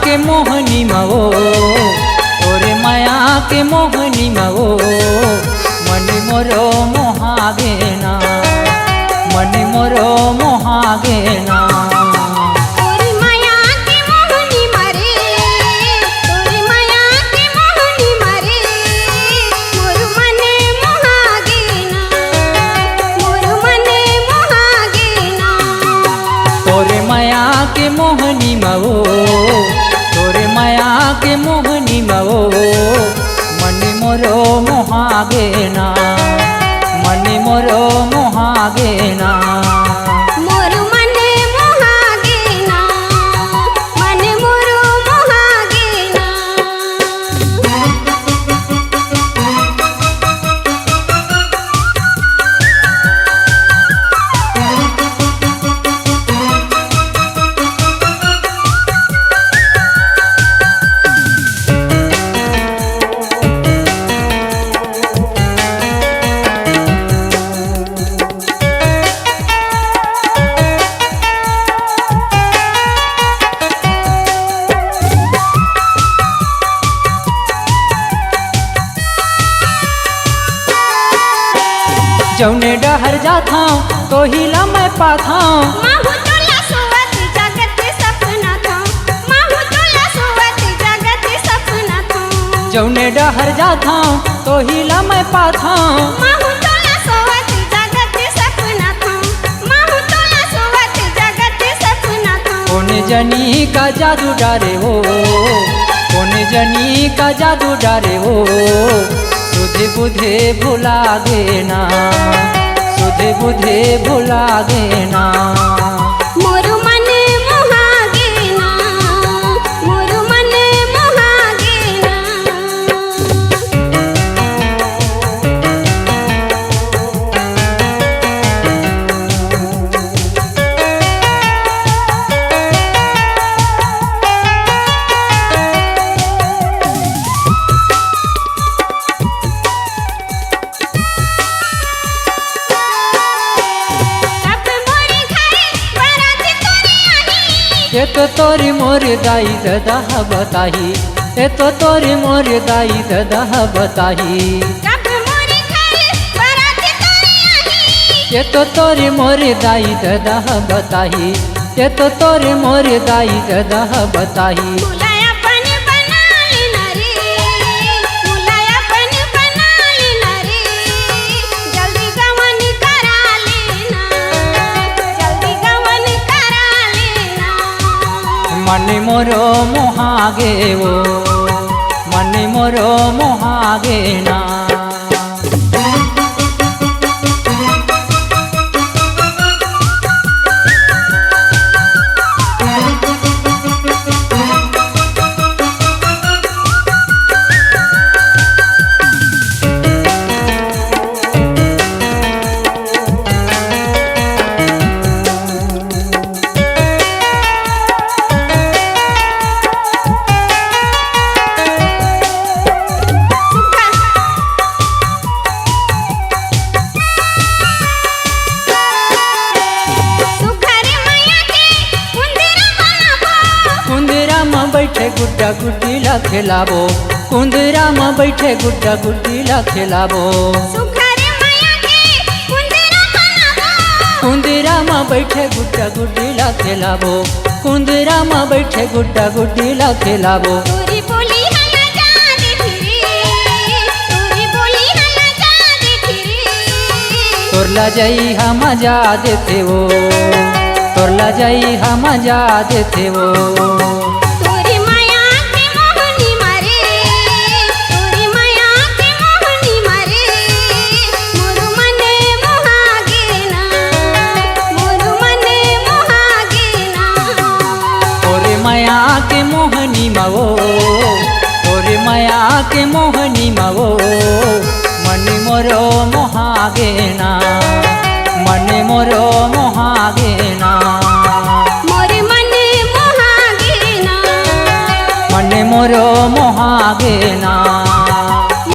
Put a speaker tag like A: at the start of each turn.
A: के मोहनी मवो तोरे माया के मोहनी मवो मन मोरो मोहागेना मन मोरो मोहागेना तोरे माया के मोहनी मवो तोरे माया के मोहनी मवो मन मोरो मोहागेना मन मोरो मोहागेना जौने डहर जाता तो हिला मैं पाता जौने डहर जाता तो हिला मैं पाता कौन जनी का जादू डारे हो कौन जनी का जादू डारे हो सुधे बुधे भुला गेना सुधे बुधे भुला गेना
B: मोरु मन मोहागेना मोरु मन मोहागेना
A: ये तो तोरी मोर दाई ददा बताही ये तो तोरी मोर दाई ददा बताही ये तो तोरी मोर दाई ददा बताही ये तो तोरी मोर दाई ददा बताही मन मोरो मोहागे वो मन मोरो मोहागेना बैठे गुड्डा गुड्डीला खेलाबो कुंदरा में बैठे गुड्डा गुड्डीला खेलाबो कुंदरा में बैठे गुड्डा गुड्डीला खेलाबो कुंदरा में बैठे गुड्डा गुड्डीला खेलाबो तोरला जाई हम मजा देते वो तोरला जाई हम मजा देते वो माया के मोहनी मवो तोरे माया के मोहनी मवो मन मोरो मोहागेना मन मोरो मोहागेना
B: मोरे मन मोहागेना
A: मन मोरो मोहागेना।